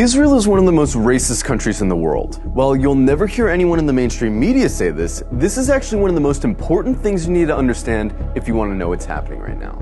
Israel is one of the most racist countries in the world. While you'll never hear anyone in the mainstream media say this, this is actually one of the most important things you need to understand if you want to know what's happening right now.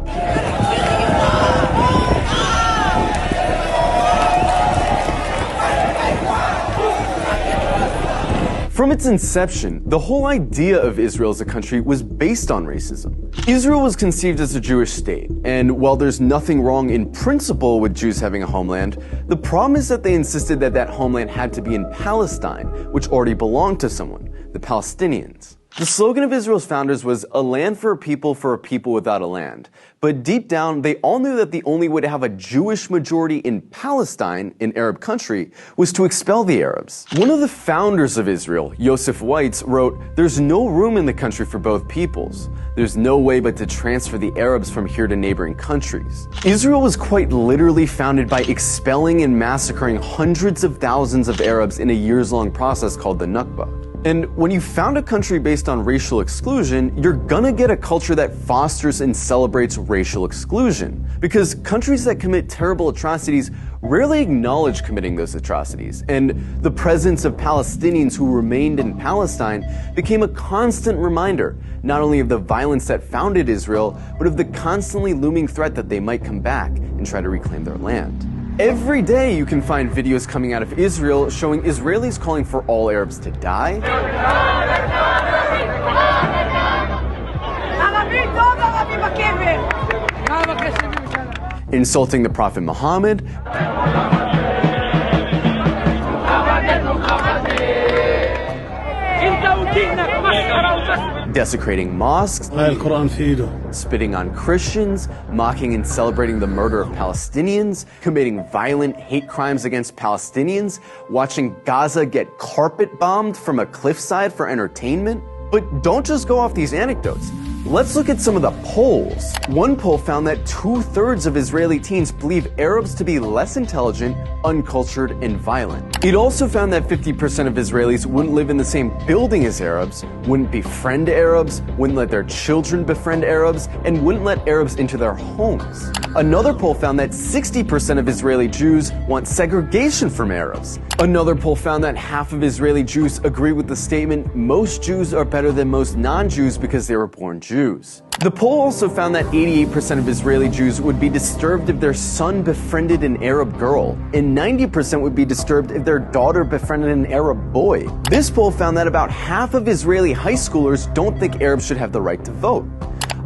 From its inception, the whole idea of Israel as a country was based on racism. Israel was conceived as a Jewish state, and while there's nothing wrong in principle with Jews having a homeland, the problem is that they insisted that that homeland had to be in Palestine, which already belonged to someone, the Palestinians. The slogan of Israel's founders was a land for a people without a land. But deep down, they all knew that the only way to have a Jewish majority in Palestine, an Arab country, was to expel the Arabs. One of the founders of Israel, Yosef Weitz, wrote, "There's no room in the country for both peoples. There's no way but to transfer the Arabs from here to neighboring countries." Israel was quite literally founded by expelling and massacring hundreds of thousands of Arabs in a years-long process called the Nakba. And when you found a country based on racial exclusion, you're gonna get a culture that fosters and celebrates racial exclusion. Because countries that commit terrible atrocities rarely acknowledge committing those atrocities. And the presence of Palestinians who remained in Palestine became a constant reminder, not only of the violence that founded Israel, but of the constantly looming threat that they might come back and try to reclaim their land. Every day you can find videos coming out of Israel showing Israelis calling for all Arabs to die, insulting the Prophet Muhammad, desecrating mosques, spitting on Christians, mocking and celebrating the murder of Palestinians, committing violent hate crimes against Palestinians, watching Gaza get carpet bombed from a cliffside for entertainment. But don't just go off these anecdotes. Let's look at some of the polls. One poll found that 2/3 of Israeli teens believe Arabs to be less intelligent, uncultured, and violent. It also found that 50% of Israelis wouldn't live in the same building as Arabs, wouldn't befriend Arabs, wouldn't let their children befriend Arabs, and wouldn't let Arabs into their homes. Another poll found that 60% of Israeli Jews want segregation from Arabs. Another poll found that half of Israeli Jews agree with the statement, most Jews are better than most non-Jews because they were born Jews. The poll also found that 88% of Israeli Jews would be disturbed if their son befriended an Arab girl, and 90% would be disturbed if their daughter befriended an Arab boy. This poll found that about half of Israeli high schoolers don't think Arabs should have the right to vote.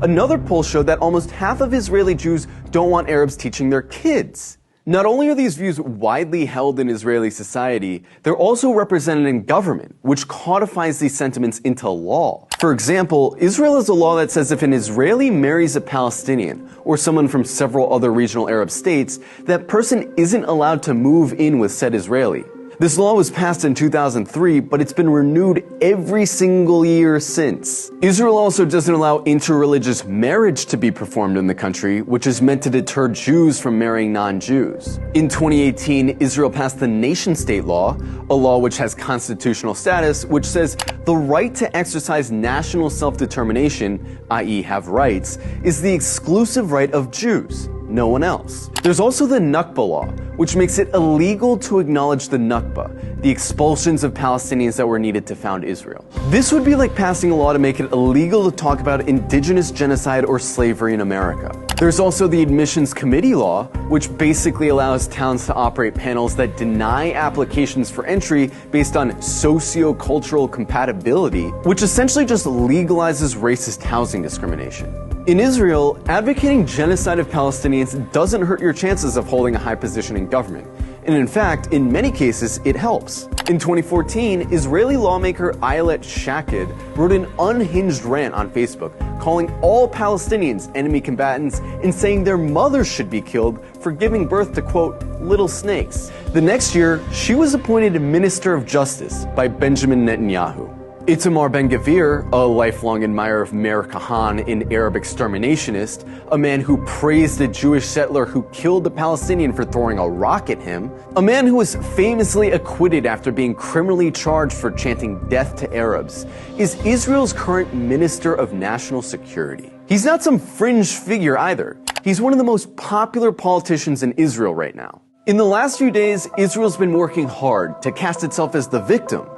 Another poll showed that almost half of Israeli Jews don't want Arabs teaching their kids. Not only are these views widely held in Israeli society, they're also represented in government, which codifies these sentiments into law. For example, Israel has a law that says if an Israeli marries a Palestinian, or someone from several other regional Arab states, that person isn't allowed to move in with said Israeli. This law was passed in 2003, but it's been renewed every single year since. Israel also doesn't allow interreligious marriage to be performed in the country, which is meant to deter Jews from marrying non-Jews. In 2018, Israel passed the nation-state law, a law which has constitutional status, which says the right to exercise national self-determination, i.e. have rights, is the exclusive right of Jews, no one else. There's also the Nakba law, which makes it illegal to acknowledge the Nakba, the expulsions of Palestinians that were needed to found Israel. This would be like passing a law to make it illegal to talk about indigenous genocide or slavery in America. There's also the Admissions Committee law, which basically allows towns to operate panels that deny applications for entry based on socio-cultural compatibility, which essentially just legalizes racist housing discrimination. In Israel, advocating genocide of Palestinians doesn't hurt your chances of holding a high position in government. And in fact, in many cases, it helps. In 2014, Israeli lawmaker Ayelet Shaked wrote an unhinged rant on Facebook, calling all Palestinians enemy combatants and saying their mothers should be killed for giving birth to, quote, little snakes. The next year, she was appointed Minister of Justice by Benjamin Netanyahu. Itamar Ben-Gvir, a lifelong admirer of Meir Kahane, an Arab exterminationist, a man who praised a Jewish settler who killed a Palestinian for throwing a rock at him, a man who was famously acquitted after being criminally charged for chanting death to Arabs, is Israel's current Minister of National Security. He's not some fringe figure either. He's one of the most popular politicians in Israel right now. In the last few days, Israel's been working hard to cast itself as the victim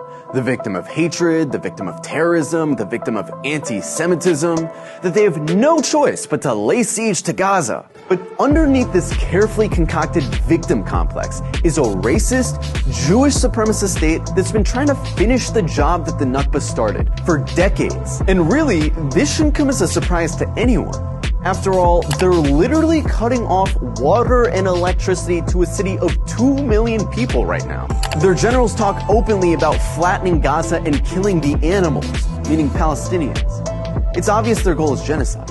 of hatred, the victim of terrorism, the victim of anti-Semitism, that they have no choice but to lay siege to Gaza. But underneath this carefully concocted victim complex is a racist, Jewish supremacist state that's been trying to finish the job that the Nakba started for decades. And really, this shouldn't come as a surprise to anyone. After all, they're literally cutting off water and electricity to a city of 2 million people right now. Their generals talk openly about flattening Gaza and killing the animals, meaning Palestinians. It's obvious their goal is genocide.